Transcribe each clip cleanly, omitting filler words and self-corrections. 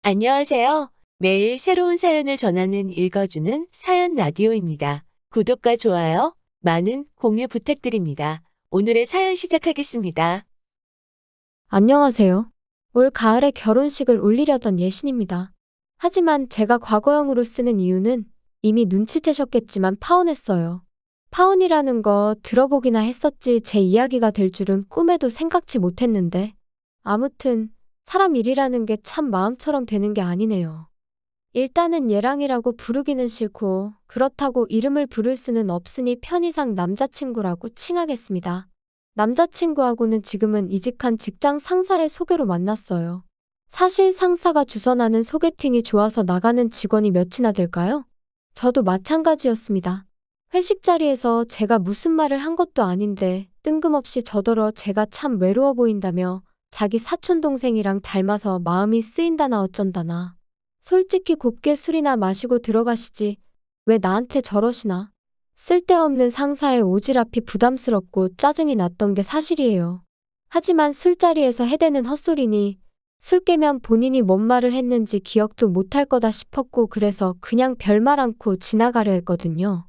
안녕하세요. 매일 새로운 사연을 전하는 읽어주는 사연 라디오입니다. 구독과 좋아요, 많은 공유 부탁드립니다. 오늘의 사연 시작하겠습니다. 안녕하세요. 올 가을에 결혼식을 올리려던 예신입니다. 하지만 제가 과거형으로 쓰는 이유는 이미 눈치채셨겠지만 파혼했어요. 파혼이라는 거 들어보기나 했었지 제 이야기가 될 줄은 꿈에도 생각지 못했는데 아무튼 사람 일이라는 게 참 마음처럼 되는 게 아니네요. 일단은 얘랑이라고 부르기는 싫고 그렇다고 이름을 부를 수는 없으니 편의상 남자친구라고 칭하겠습니다. 남자친구하고는 지금은 이직한 직장 상사의 소개로 만났어요. 사실 상사가 주선하는 소개팅이 좋아서 나가는 직원이 몇이나 될까요? 저도 마찬가지였습니다. 회식 자리에서 제가 무슨 말을 한 것도 아닌데 뜬금없이 저더러 제가 참 외로워 보인다며 자기 사촌동생이랑 닮아서 마음이 쓰인다나 어쩐다나. 솔직히 곱게 술이나 마시고 들어가시지 왜 나한테 저러시나. 쓸데없는 상사의 오지랖이 부담스럽고 짜증이 났던 게 사실이에요. 하지만 술자리에서 해대는 헛소리니 술 깨면 본인이 뭔 말을 했는지 기억도 못할 거다 싶었고 그래서 그냥 별말 않고 지나가려 했거든요.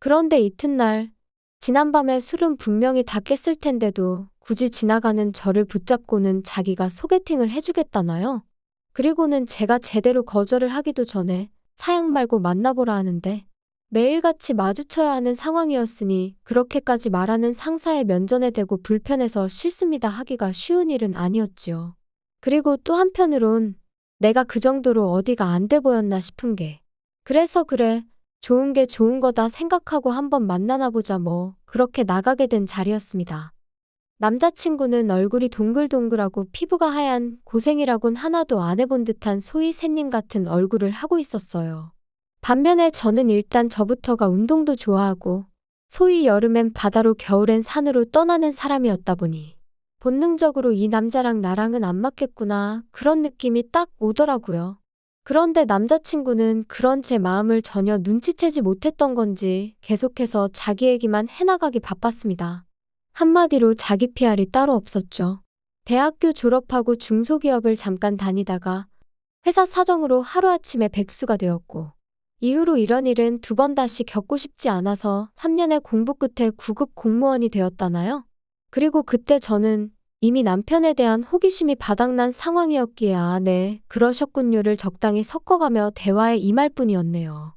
그런데 이튿날 지난밤에 술은 분명히 다 깼을 텐데도 굳이 지나가는 저를 붙잡고는 자기가 소개팅을 해주겠다나요? 그리고는 제가 제대로 거절을 하기도 전에 사양 말고 만나보라 하는데 매일같이 마주쳐야 하는 상황이었으니 그렇게까지 말하는 상사의 면전에 대고 불편해서 싫습니다 하기가 쉬운 일은 아니었지요. 그리고 또 한편으론 내가 그 정도로 어디가 안 돼 보였나 싶은 게 그래서 그래 좋은 게 좋은 거다 생각하고 한번 만나나 보자 뭐 그렇게 나가게 된 자리였습니다. 남자친구는 얼굴이 동글동글하고 피부가 하얀 고생이라곤 하나도 안 해본 듯한 소위 새님 같은 얼굴을 하고 있었어요. 반면에 저는 일단 저부터가 운동도 좋아하고 소위 여름엔 바다로 겨울엔 산으로 떠나는 사람이었다 보니 본능적으로 이 남자랑 나랑은 안 맞겠구나 그런 느낌이 딱 오더라고요. 그런데 남자친구는 그런 제 마음을 전혀 눈치채지 못했던 건지 계속해서 자기 얘기만 해나가기 바빴습니다. 한마디로 자기 PR이 따로 없었죠. 대학교 졸업하고 중소기업을 잠깐 다니다가 회사 사정으로 하루아침에 백수가 되었고 이후로 이런 일은 두 번 다시 겪고 싶지 않아서 3년의 공부 끝에 9급 공무원이 되었다나요? 그리고 그때 저는 이미 남편에 대한 호기심이 바닥난 상황이었기에 아, 네, 그러셨군요를 적당히 섞어가며 대화에 임할 뿐이었네요.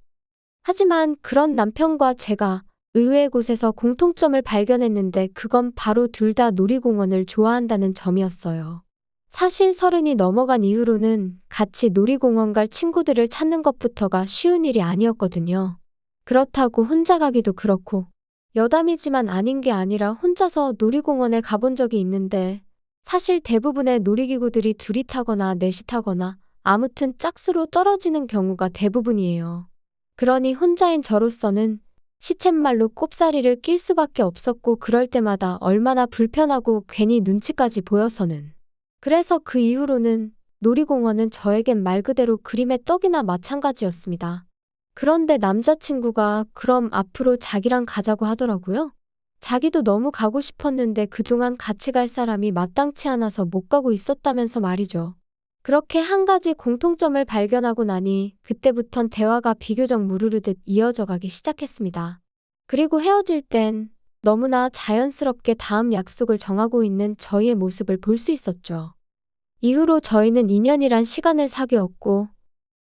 하지만 그런 남편과 제가 의외의 곳에서 공통점을 발견했는데 그건 바로 둘 다 놀이공원을 좋아한다는 점이었어요. 사실 30이 넘어간 이후로는 같이 놀이공원 갈 친구들을 찾는 것부터가 쉬운 일이 아니었거든요. 그렇다고 혼자 가기도 그렇고 여담이지만 아닌 게 아니라 혼자서 놀이공원에 가본 적이 있는데 사실 대부분의 놀이기구들이 둘이 타거나 넷이 타거나 아무튼 짝수로 떨어지는 경우가 대부분이에요. 그러니 혼자인 저로서는 시쳇말로 꼽사리를 낄 수밖에 없었고 그럴 때마다 얼마나 불편하고 괜히 눈치까지 보여서는. 그래서 그 이후로는 놀이공원은 저에겐 말 그대로 그림의 떡이나 마찬가지였습니다. 그런데 남자친구가 그럼 앞으로 자기랑 가자고 하더라고요. 자기도 너무 가고 싶었는데 그동안 같이 갈 사람이 마땅치 않아서 못 가고 있었다면서 말이죠. 그렇게 한 가지 공통점을 발견하고 나니 그때부턴 대화가 비교적 무르르듯 이어져 가기 시작했습니다. 그리고 헤어질 땐 너무나 자연스럽게 다음 약속을 정하고 있는 저희의 모습을 볼 수 있었죠. 이후로 저희는 2년이란 시간을 사귀었고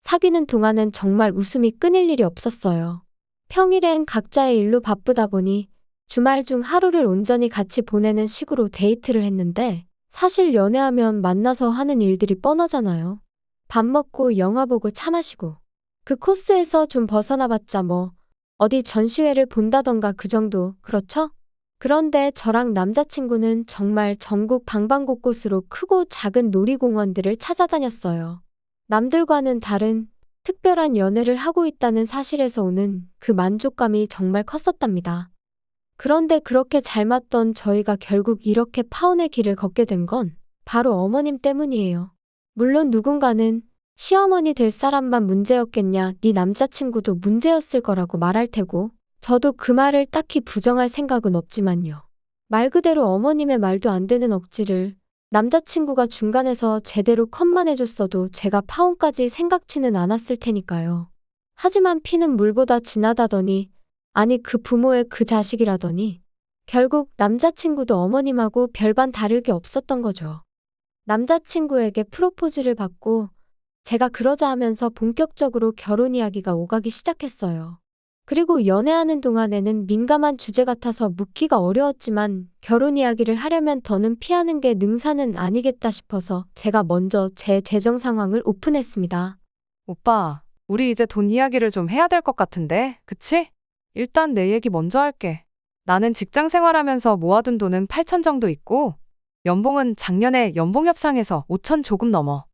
사귀는 동안은 정말 웃음이 끊일 일이 없었어요. 평일엔 각자의 일로 바쁘다 보니 주말 중 하루를 온전히 같이 보내는 식으로 데이트를 했는데 사실 연애하면 만나서 하는 일들이 뻔하잖아요. 밥 먹고 영화 보고 차 마시고 그 코스에서 좀 벗어나봤자 뭐 어디 전시회를 본다던가 그 정도 그렇죠? 그런데 저랑 남자친구는 정말 전국 방방곳곳으로 크고 작은 놀이공원들을 찾아다녔어요. 남들과는 다른 특별한 연애를 하고 있다는 사실에서 오는 그 만족감이 정말 컸었답니다. 그런데 그렇게 잘 맞던 저희가 결국 이렇게 파혼의 길을 걷게 된 건 바로 어머님 때문이에요. 물론 누군가는 시어머니 될 사람만 문제였겠냐, 네 남자친구도 문제였을 거라고 말할 테고 저도 그 말을 딱히 부정할 생각은 없지만요. 말 그대로 어머님의 말도 안 되는 억지를 남자친구가 중간에서 제대로 컷만 해줬어도 제가 파혼까지 생각지는 않았을 테니까요. 하지만 피는 물보다 진하다더니, 아니 그 부모의 그 자식이라더니, 결국 남자친구도 어머님하고 별반 다를 게 없었던 거죠. 남자친구에게 프로포즈를 받고 제가 그러자 하면서 본격적으로 결혼 이야기가 오가기 시작했어요. 그리고 연애하는 동안에는 민감한 주제 같아서 묻기가 어려웠지만 결혼 이야기를 하려면 더는 피하는 게 능사는 아니겠다 싶어서 제가 먼저 제 재정 상황을 오픈했습니다. 오빠, 우리 이제 돈 이야기를 좀 해야 될 것 같은데, 그치? 일단 내 얘기 먼저 할게. 나는 직장 생활하면서 모아둔 돈은 8천 정도 있고, 연봉은 작년에 연봉 협상에서 5천 조금 넘어.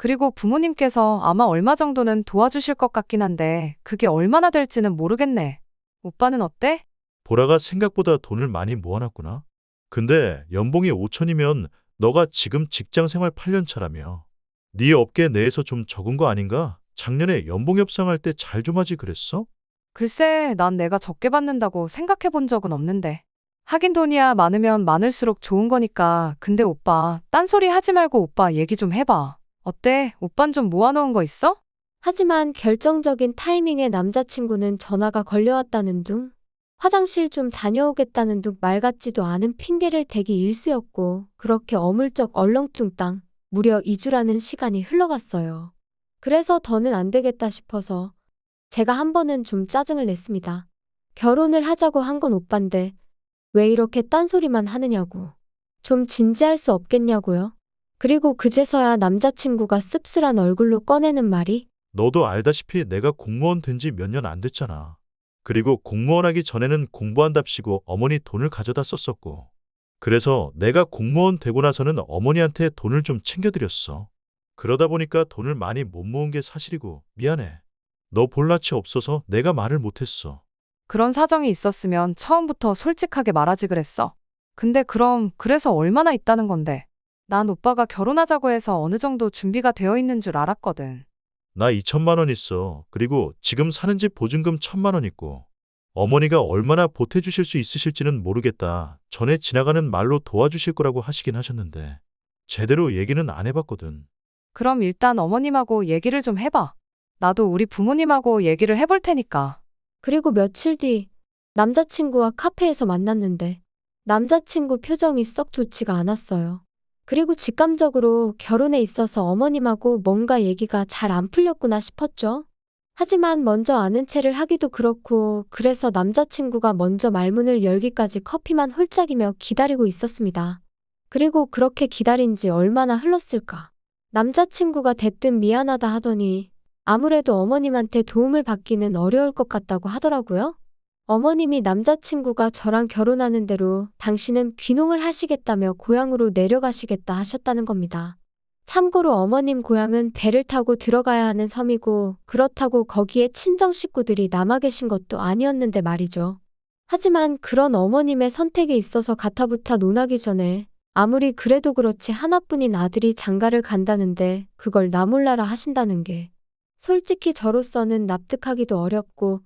그리고 부모님께서 아마 얼마 정도는 도와주실 것 같긴 한데, 그게 얼마나 될지는 모르겠네. 오빠는 어때? 보라가 생각보다 돈을 많이 모아놨구나. 근데 연봉이 5천이면 너가 지금 직장 생활 8년 차라며. 네 업계 내에서 좀 적은 거 아닌가? 작년에 연봉 협상할 때 잘 좀 하지 그랬어? 글쎄, 난 내가 적게 받는다고 생각해 본 적은 없는데. 하긴 돈이야 많으면 많을수록 좋은 거니까. 근데 오빠, 딴소리 하지 말고 오빠 얘기 좀 해봐. 어때? 오빤 좀 모아놓은 거 있어? 하지만 결정적인 타이밍에 남자친구는 전화가 걸려왔다는 둥, 화장실 좀 다녀오겠다는 둥 말 같지도 않은 핑계를 대기 일쑤였고 그렇게 어물쩍 얼렁뚱땅 무려 2주라는 시간이 흘러갔어요. 그래서 더는 안 되겠다 싶어서 제가 한 번은 좀 짜증을 냈습니다. 결혼을 하자고 한 건 오빠인데 왜 이렇게 딴소리만 하느냐고. 좀 진지할 수 없겠냐고요. 그리고 그제서야 남자친구가 씁쓸한 얼굴로 꺼내는 말이 너도 알다시피 내가 공무원 된 지 몇 년 안 됐잖아. 그리고 공무원 하기 전에는 공부한답시고 어머니 돈을 가져다 썼었고. 그래서 내가 공무원 되고 나서는 어머니한테 돈을 좀 챙겨드렸어. 그러다 보니까 돈을 많이 못 모은 게 사실이고 미안해. 너 볼낯이 없어서 내가 말을 못했어. 그런 사정이 있었으면 처음부터 솔직하게 말하지 그랬어. 근데 그럼 그래서 얼마나 있다는 건데? 난 오빠가 결혼하자고 해서 어느 정도 준비가 되어 있는 줄 알았거든. 나 2천만 원 있어. 그리고 지금 사는 집 보증금 1,000만 원 있고. 어머니가 얼마나 보태주실 수 있으실지는 모르겠다. 전에 지나가는 말로 도와주실 거라고 하시긴 하셨는데. 제대로 얘기는 안 해봤거든. 그럼 일단 어머님하고 얘기를 좀 해봐. 나도 우리 부모님하고 얘기를 해볼 테니까. 그리고 며칠 뒤 남자친구와 카페에서 만났는데 남자친구 표정이 썩 좋지가 않았어요. 그리고 직감적으로 결혼에 있어서 어머님하고 뭔가 얘기가 잘 안 풀렸구나 싶었죠. 하지만 먼저 아는 체를 하기도 그렇고 그래서 남자친구가 먼저 말문을 열기까지 커피만 홀짝이며 기다리고 있었습니다. 그리고 그렇게 기다린 지 얼마나 흘렀을까. 남자친구가 대뜸 미안하다 하더니 아무래도 어머님한테 도움을 받기는 어려울 것 같다고 하더라고요. 어머님이 남자친구가 저랑 결혼하는 대로 당신은 귀농을 하시겠다며 고향으로 내려가시겠다 하셨다는 겁니다. 참고로 어머님 고향은 배를 타고 들어가야 하는 섬이고 그렇다고 거기에 친정 식구들이 남아 계신 것도 아니었는데 말이죠. 하지만 그런 어머님의 선택에 있어서 가타부타 논하기 전에 아무리 그래도 그렇지 하나뿐인 아들이 장가를 간다는데 그걸 나 몰라라 하신다는 게 솔직히 저로서는 납득하기도 어렵고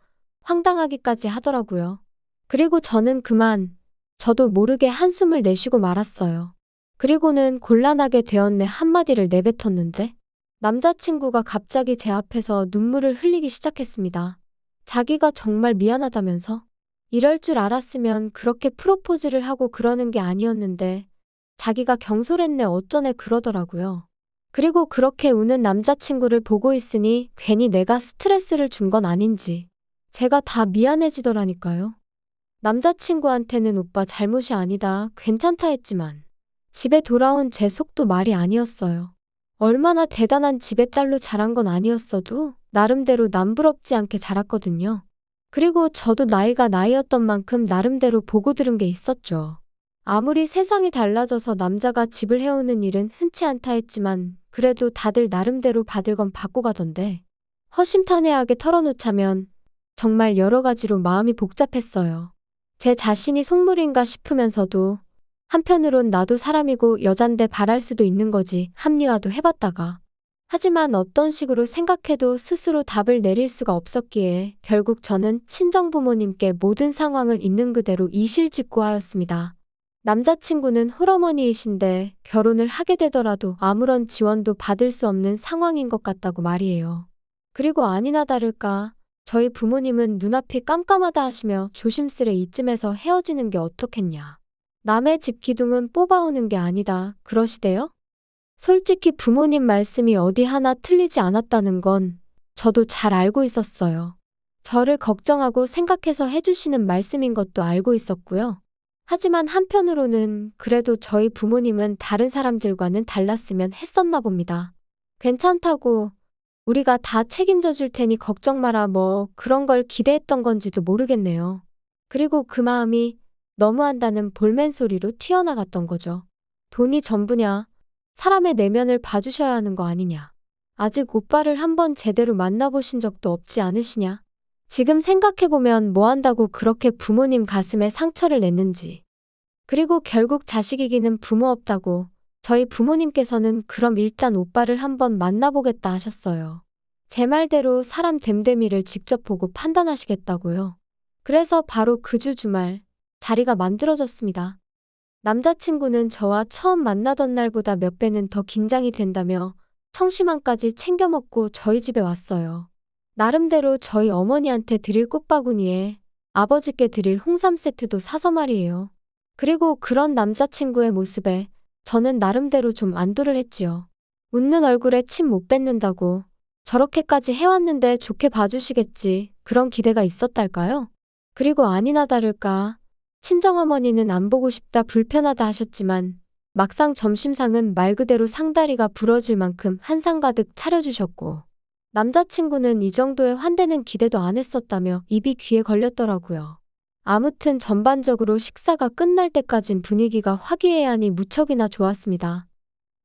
황당하기까지 하더라고요. 그리고 저는 그만 저도 모르게 한숨을 내쉬고 말았어요. 그리고는 곤란하게 되었네 한마디를 내뱉었는데 남자친구가 갑자기 제 앞에서 눈물을 흘리기 시작했습니다. 자기가 정말 미안하다면서 이럴 줄 알았으면 그렇게 프로포즈를 하고 그러는 게 아니었는데 자기가 경솔했네 어쩌네 그러더라고요. 그리고 그렇게 우는 남자친구를 보고 있으니 괜히 내가 스트레스를 준 건 아닌지 제가 다 미안해지더라니까요. 남자친구한테는 오빠 잘못이 아니다 괜찮다 했지만 집에 돌아온 제 속도 말이 아니었어요. 얼마나 대단한 집의 딸로 자란 건 아니었어도 나름대로 남부럽지 않게 자랐거든요. 그리고 저도 나이가 나이였던 만큼 나름대로 보고 들은 게 있었죠. 아무리 세상이 달라져서 남자가 집을 해오는 일은 흔치 않다 했지만 그래도 다들 나름대로 받을 건 받고 가던데 허심탄회하게 털어놓자면 정말 여러 가지로 마음이 복잡했어요. 제 자신이 속물인가 싶으면서도 한편으론 나도 사람이고 여잔데 바랄 수도 있는 거지 합리화도 해봤다가 하지만 어떤 식으로 생각해도 스스로 답을 내릴 수가 없었기에 결국 저는 친정부모님께 모든 상황을 있는 그대로 이실직고하였습니다. 남자친구는 홀어머니이신데 결혼을 하게 되더라도 아무런 지원도 받을 수 없는 상황인 것 같다고 말이에요. 그리고 아니나 다를까 저희 부모님은 눈앞이 깜깜하다 하시며 조심스레 이쯤에서 헤어지는 게 어떻겠냐. 남의 집 기둥은 뽑아오는 게 아니다 그러시대요? 솔직히 부모님 말씀이 어디 하나 틀리지 않았다는 건 저도 잘 알고 있었어요. 저를 걱정하고 생각해서 해주시는 말씀인 것도 알고 있었고요. 하지만 한편으로는 그래도 저희 부모님은 다른 사람들과는 달랐으면 했었나 봅니다. 괜찮다고 우리가 다 책임져 줄 테니 걱정 마라 뭐 그런 걸 기대했던 건지도 모르겠네요. 그리고 그 마음이 너무한다는 볼멘 소리로 튀어나갔던 거죠. 돈이 전부냐? 사람의 내면을 봐주셔야 하는 거 아니냐? 아직 오빠를 한번 제대로 만나보신 적도 없지 않으시냐? 지금 생각해보면 뭐 한다고 그렇게 부모님 가슴에 상처를 냈는지. 그리고 결국 자식 이기는 부모 없다고 저희 부모님께서는 그럼 일단 오빠를 한번 만나보겠다 하셨어요. 제 말대로 사람 됨됨이를 직접 보고 판단하시겠다고요. 그래서 바로 그 주 주말 자리가 만들어졌습니다. 남자친구는 저와 처음 만나던 날보다 몇 배는 더 긴장이 된다며 청심환까지 챙겨 먹고 저희 집에 왔어요. 나름대로 저희 어머니한테 드릴 꽃바구니에 아버지께 드릴 홍삼 세트도 사서 말이에요. 그리고 그런 남자친구의 모습에 저는 나름대로 좀 안도를 했지요. 웃는 얼굴에 침 못 뱉는다고 저렇게까지 해왔는데 좋게 봐주시겠지 그런 기대가 있었달까요? 그리고 아니나 다를까 친정어머니는 안 보고 싶다 불편하다 하셨지만 막상 점심상은 말 그대로 상다리가 부러질 만큼 한상 가득 차려주셨고 남자친구는 이 정도의 환대는 기대도 안 했었다며 입이 귀에 걸렸더라고요. 아무튼 전반적으로 식사가 끝날 때까진 분위기가 화기애애하니 무척이나 좋았습니다.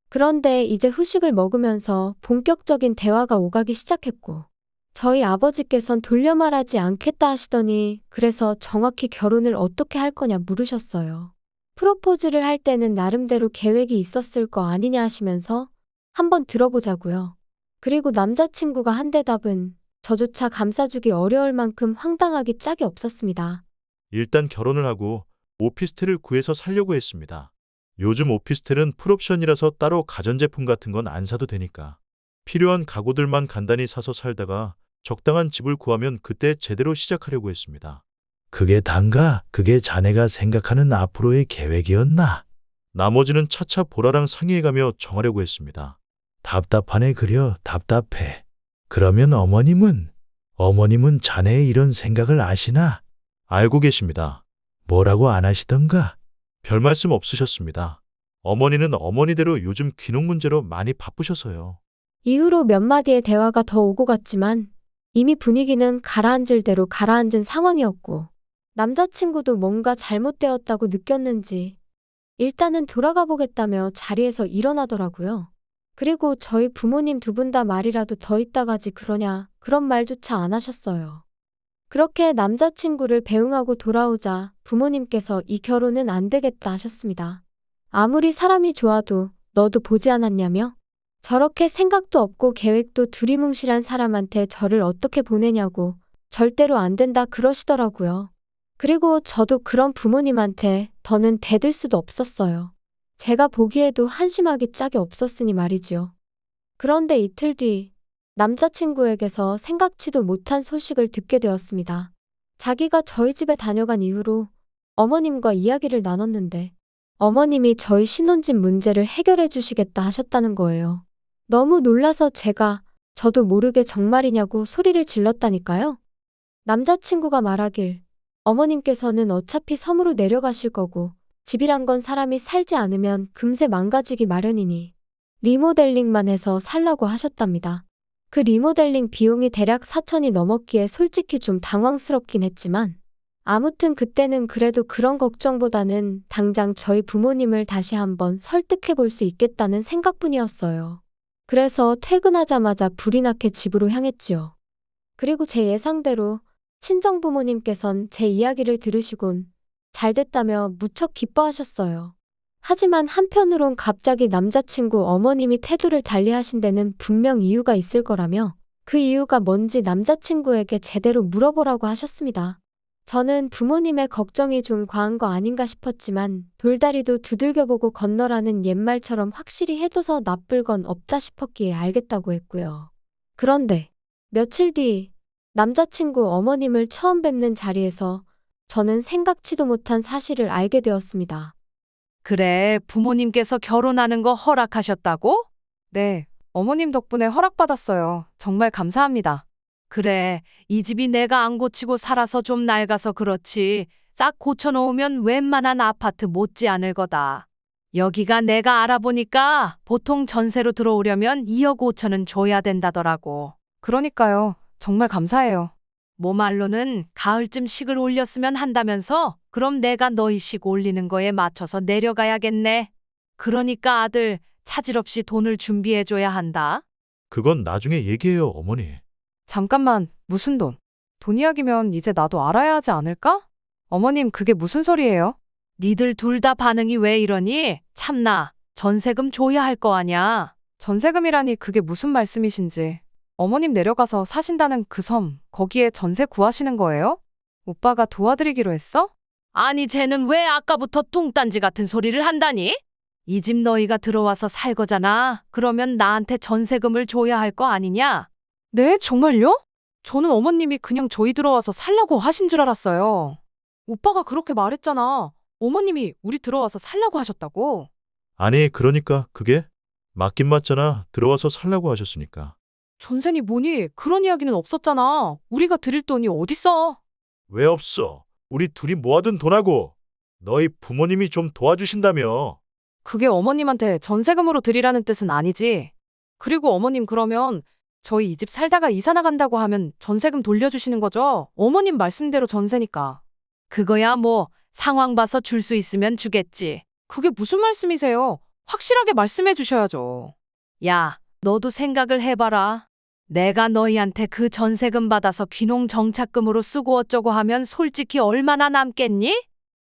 그런데 이제 후식을 먹으면서 본격적인 대화가 오가기 시작했고 저희 아버지께선 돌려 말하지 않겠다 하시더니 그래서 정확히 결혼을 어떻게 할 거냐 물으셨어요. 프로포즈를 할 때는 나름대로 계획이 있었을 거 아니냐 하시면서 한번 들어보자고요. 그리고 남자친구가 한 대답은 저조차 감싸주기 어려울 만큼 황당하기 짝이 없었습니다. 일단 결혼을 하고 오피스텔을 구해서 살려고 했습니다. 요즘 오피스텔은 풀옵션이라서 따로 가전제품 같은 건 안 사도 되니까. 필요한 가구들만 간단히 사서 살다가 적당한 집을 구하면 그때 제대로 시작하려고 했습니다. 그게 단가? 그게 자네가 생각하는 앞으로의 계획이었나? 나머지는 차차 보라랑 상의해가며 정하려고 했습니다. 답답하네 그려 답답해. 그러면 어머님은 자네의 이런 생각을 아시나? 알고 계십니다. 뭐라고 안 하시던가? 별 말씀 없으셨습니다. 어머니는 어머니대로 요즘 귀농 문제로 많이 바쁘셔서요. 이후로 몇 마디의 대화가 더 오고 갔지만 이미 분위기는 가라앉을 대로 가라앉은 상황이었고 남자친구도 뭔가 잘못되었다고 느꼈는지 일단은 돌아가 보겠다며 자리에서 일어나더라고요. 그리고 저희 부모님 두 분 다 말이라도 더 있다가지 그러냐 그런 말조차 안 하셨어요. 그렇게 남자친구를 배웅하고 돌아오자 부모님께서 이 결혼은 안 되겠다 하셨습니다. 아무리 사람이 좋아도 너도 보지 않았냐며? 저렇게 생각도 없고 계획도 두리뭉실한 사람한테 저를 어떻게 보내냐고 절대로 안 된다 그러시더라고요. 그리고 저도 그런 부모님한테 더는 대들 수도 없었어요. 제가 보기에도 한심하기 짝이 없었으니 말이지요. 그런데 이틀 뒤 남자친구에게서 생각지도 못한 소식을 듣게 되었습니다. 자기가 저희 집에 다녀간 이후로 어머님과 이야기를 나눴는데 어머님이 저희 신혼집 문제를 해결해 주시겠다 하셨다는 거예요. 너무 놀라서 저도 모르게 정말이냐고 소리를 질렀다니까요. 남자친구가 말하길 어머님께서는 어차피 섬으로 내려가실 거고 집이란 건 사람이 살지 않으면 금세 망가지기 마련이니 리모델링만 해서 살라고 하셨답니다. 그 리모델링 비용이 대략 4천이 넘었기에 솔직히 좀 당황스럽긴 했지만 아무튼 그때는 그래도 그런 걱정보다는 당장 저희 부모님을 다시 한번 설득해 볼 수 있겠다는 생각뿐이었어요. 그래서 퇴근하자마자 불이 나게 집으로 향했지요. 그리고 제 예상대로 친정부모님께선 제 이야기를 들으시곤 잘됐다며 무척 기뻐하셨어요. 하지만 한편으론 갑자기 남자친구 어머님이 태도를 달리하신 데는 분명 이유가 있을 거라며 그 이유가 뭔지 남자친구에게 제대로 물어보라고 하셨습니다. 저는 부모님의 걱정이 좀 과한 거 아닌가 싶었지만 돌다리도 두들겨보고 건너라는 옛말처럼 확실히 해둬서 나쁠 건 없다 싶었기에 알겠다고 했고요. 그런데 며칠 뒤 남자친구 어머님을 처음 뵙는 자리에서 저는 생각지도 못한 사실을 알게 되었습니다. 그래, 부모님께서 결혼하는 거 허락하셨다고? 네, 어머님 덕분에 허락받았어요. 정말 감사합니다. 그래, 이 집이 내가 안 고치고 살아서 좀 낡아서 그렇지. 싹 고쳐놓으면 웬만한 아파트 못지 않을 거다. 여기가 내가 알아보니까 보통 전세로 들어오려면 2억 5천은 줘야 된다더라고. 그러니까요. 정말 감사해요. 뭐 말로는 가을쯤 식을 올렸으면 한다면서? 그럼 내가 너희 식 올리는 거에 맞춰서 내려가야겠네. 그러니까 아들, 차질 없이 돈을 준비해줘야 한다. 그건 나중에 얘기해요, 어머니. 잠깐만, 무슨 돈? 돈 이야기면 이제 나도 알아야 하지 않을까? 어머님, 그게 무슨 소리예요? 니들 둘 다 반응이 왜 이러니? 참나, 전세금 줘야 할 거 아냐? 전세금이라니 그게 무슨 말씀이신지. 어머님 내려가서 사신다는 그 섬, 거기에 전세 구하시는 거예요? 오빠가 도와드리기로 했어? 아니, 쟤는 왜 아까부터 뚱딴지 같은 소리를 한다니? 이 집 너희가 들어와서 살 거잖아. 그러면 나한테 전세금을 줘야 할 거 아니냐? 네, 정말요? 저는 어머님이 그냥 저희 들어와서 살라고 하신 줄 알았어요. 오빠가 그렇게 말했잖아. 어머님이 우리 들어와서 살라고 하셨다고. 아니, 그러니까 그게 맞긴 맞잖아. 들어와서 살라고 하셨으니까. 전세니 뭐니 그런 이야기는 없었잖아. 우리가 드릴 돈이 어딨어. 왜 없어? 우리 둘이 모아둔 돈하고 너희 부모님이 좀 도와주신다며. 그게 어머님한테 전세금으로 드리라는 뜻은 아니지. 그리고 어머님 그러면 저희 이 집 살다가 이사 나간다고 하면 전세금 돌려주시는 거죠? 어머님 말씀대로 전세니까. 그거야 뭐 상황 봐서 줄 수 있으면 주겠지. 그게 무슨 말씀이세요? 확실하게 말씀해 주셔야죠. 야, 너도 생각을 해봐라. 내가 너희한테 그 전세금 받아서 귀농 정착금으로 쓰고 어쩌고 하면 솔직히 얼마나 남겠니?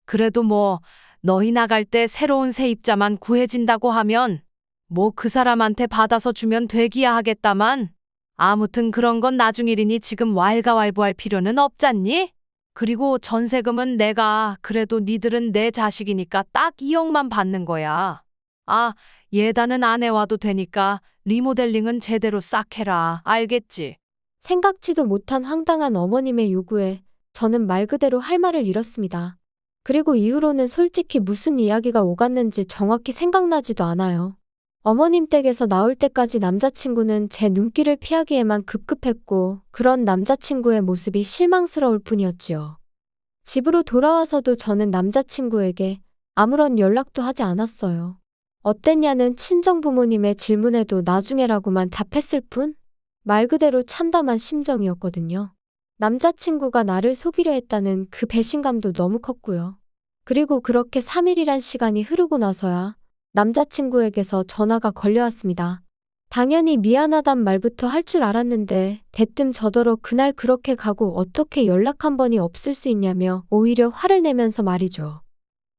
그래도 뭐 너희 나갈 때 새로운 세입자만 구해진다고 하면 뭐 그 사람한테 받아서 주면 되기야 하겠다만 아무튼 그런 건 나중 일이니 지금 왈가왈부할 필요는 없잖니? 그리고 전세금은 내가 그래도 니들은 내 자식이니까 딱 2억만 받는 거야. 아, 예단은 안 해와도 되니까 리모델링은 제대로 싹 해라. 알겠지? 생각지도 못한 황당한 어머님의 요구에 저는 말 그대로 할 말을 잃었습니다. 그리고 이후로는 솔직히 무슨 이야기가 오갔는지 정확히 생각나지도 않아요. 어머님 댁에서 나올 때까지 남자친구는 제 눈길을 피하기에만 급급했고 그런 남자친구의 모습이 실망스러울 뿐이었지요. 집으로 돌아와서도 저는 남자친구에게 아무런 연락도 하지 않았어요. 어땠냐는 친정부모님의 질문에도 나중에라고만 답했을 뿐 말 그대로 참담한 심정이었거든요. 남자친구가 나를 속이려 했다는 그 배신감도 너무 컸고요. 그리고 그렇게 3일이란 시간이 흐르고 나서야 남자친구에게서 전화가 걸려왔습니다. 당연히 미안하단 말부터 할 줄 알았는데 대뜸 저더러 그날 그렇게 가고 어떻게 연락 한 번이 없을 수 있냐며 오히려 화를 내면서 말이죠.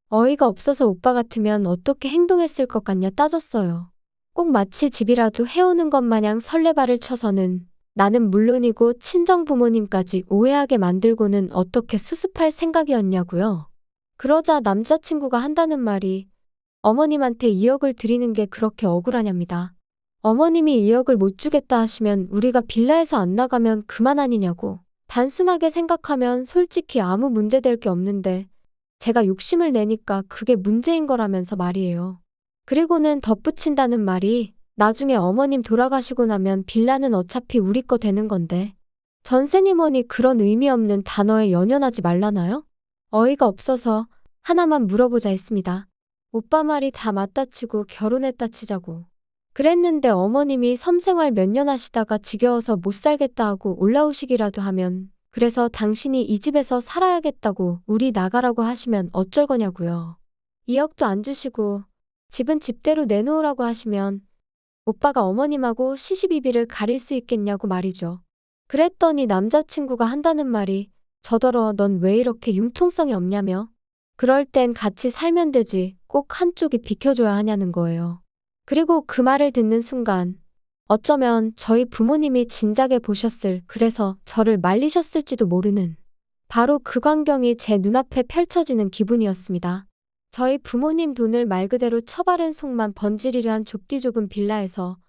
어이가 없어서 오빠 같으면 어떻게 행동했을 것 같냐 따졌어요. 꼭 마치 집이라도 해오는 것 마냥 설레발을 쳐서는 나는 물론이고 친정부모님까지 오해하게 만들고는 어떻게 수습할 생각이었냐고요. 그러자 남자친구가 한다는 말이 어머님한테 2억을 드리는 게 그렇게 억울하냐입니다. 어머님이 2억을 못 주겠다 하시면 우리가 빌라에서 안 나가면 그만 아니냐고. 단순하게 생각하면 솔직히 아무 문제될 게 없는데 제가 욕심을 내니까 그게 문제인 거라면서 말이에요. 그리고는 덧붙인다는 말이 나중에 어머님 돌아가시고 나면 빌라는 어차피 우리 거 되는 건데 전세니 뭐니 그런 의미 없는 단어에 연연하지 말라나요? 어이가 없어서 하나만 물어보자 했습니다. 오빠 말이 다 맞다 치고 결혼했다 치자고. 그랬는데 어머님이 섬생활 몇 년 하시다가 지겨워서 못 살겠다 하고 올라오시기라도 하면 그래서 당신이 이 집에서 살아야겠다고 우리 나가라고 하시면 어쩔 거냐고요. 2억도 안 주시고 집은 집대로 내놓으라고 하시면 오빠가 어머님하고 시시비비를 가릴 수 있겠냐고 말이죠. 그랬더니 남자친구가 한다는 말이 저더러 넌 왜 이렇게 융통성이 없냐며 그럴 땐 같이 살면 되지 꼭 한쪽이 비켜줘야 하냐는 거예요. 그리고 그 말을 듣는 순간 어쩌면 저희 부모님이 진작에 보셨을 그래서 저를 말리셨을지도 모르는 바로 그 광경이 제 눈앞에 펼쳐지는 기분이었습니다. 저희 부모님 돈을 말 그대로 처바른 속만 번지르르한 좁디 좁은 빌라에서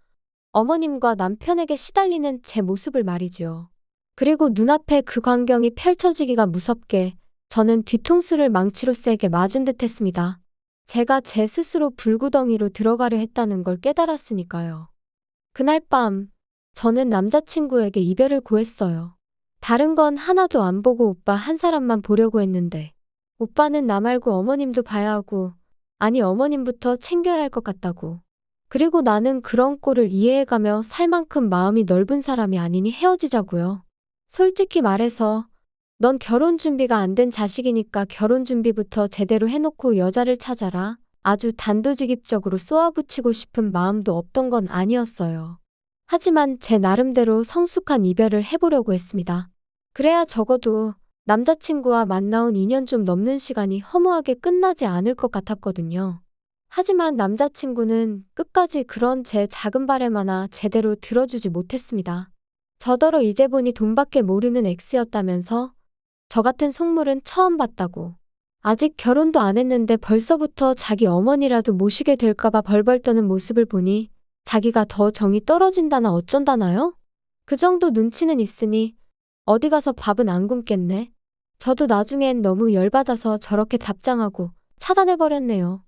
어머님과 남편에게 시달리는 제 모습을 말이죠. 그리고 눈앞에 그 광경이 펼쳐지기가 무섭게 저는 뒤통수를 망치로 세게 맞은 듯 했습니다. 제가 제 스스로 불구덩이로 들어가려 했다는 걸 깨달았으니까요. 그날 밤 저는 남자친구에게 이별을 고했어요. 다른 건 하나도 안 보고 오빠 한 사람만 보려고 했는데 오빠는 나 말고 어머님도 봐야 하고 아니 어머님부터 챙겨야 할 것 같다고. 그리고 나는 그런 꼴을 이해해가며 살 만큼 마음이 넓은 사람이 아니니 헤어지자고요. 솔직히 말해서 넌 결혼 준비가 안 된 자식이니까 결혼 준비부터 제대로 해놓고 여자를 찾아라. 아주 단도직입적으로 쏘아붙이고 싶은 마음도 없던 건 아니었어요. 하지만 제 나름대로 성숙한 이별을 해보려고 했습니다. 그래야 적어도 남자친구와 만나온 2년 좀 넘는 시간이 허무하게 끝나지 않을 것 같았거든요. 하지만 남자친구는 끝까지 그런 제 작은 바람 하나 제대로 들어주지 못했습니다. 저더러 이제 보니 돈밖에 모르는 X였다면서 저 같은 속물은 처음 봤다고. 아직 결혼도 안 했는데 벌써부터 자기 어머니라도 모시게 될까봐 벌벌 떠는 모습을 보니 자기가 더 정이 떨어진다나 어쩐다나요? 그 정도 눈치는 있으니 어디 가서 밥은 안 굶겠네. 저도 나중엔 너무 열받아서 저렇게 답장하고 차단해버렸네요.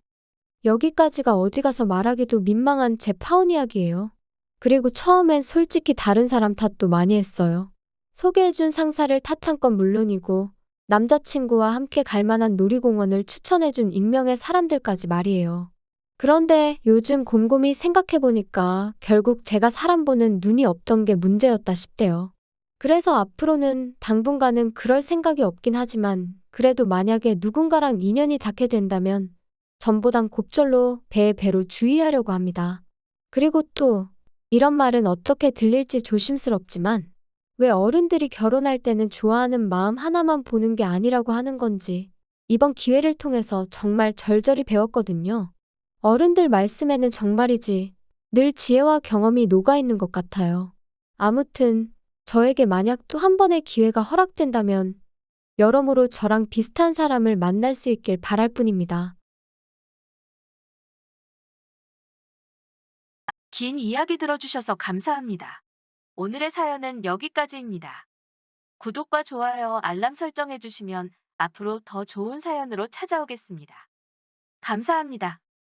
여기까지가 어디 가서 말하기도 민망한 제 파혼 이야기예요. 그리고 처음엔 솔직히 다른 사람 탓도 많이 했어요. 소개해준 상사를 탓한 건 물론이고 남자친구와 함께 갈 만한 놀이공원을 추천해준 익명의 사람들까지 말이에요. 그런데 요즘 곰곰이 생각해보니까 결국 제가 사람 보는 눈이 없던 게 문제였다 싶대요. 그래서 앞으로는 당분간은 그럴 생각이 없긴 하지만 그래도 만약에 누군가랑 인연이 닿게 된다면 전보단 곱절로 배에 배로 주의하려고 합니다. 그리고 또 이런 말은 어떻게 들릴지 조심스럽지만 왜 어른들이 결혼할 때는 좋아하는 마음 하나만 보는 게 아니라고 하는 건지 이번 기회를 통해서 정말 절절히 배웠거든요. 어른들 말씀에는 정말이지 늘 지혜와 경험이 녹아있는 것 같아요. 아무튼 저에게 만약 또 한 번의 기회가 허락된다면 여러모로 저랑 비슷한 사람을 만날 수 있길 바랄 뿐입니다. 긴 이야기 들어주셔서 감사합니다. 오늘의 사연은 여기까지입니다. 구독과 좋아요, 알람 설정해주시면 앞으로 더 좋은 사연으로 찾아오겠습니다. 감사합니다.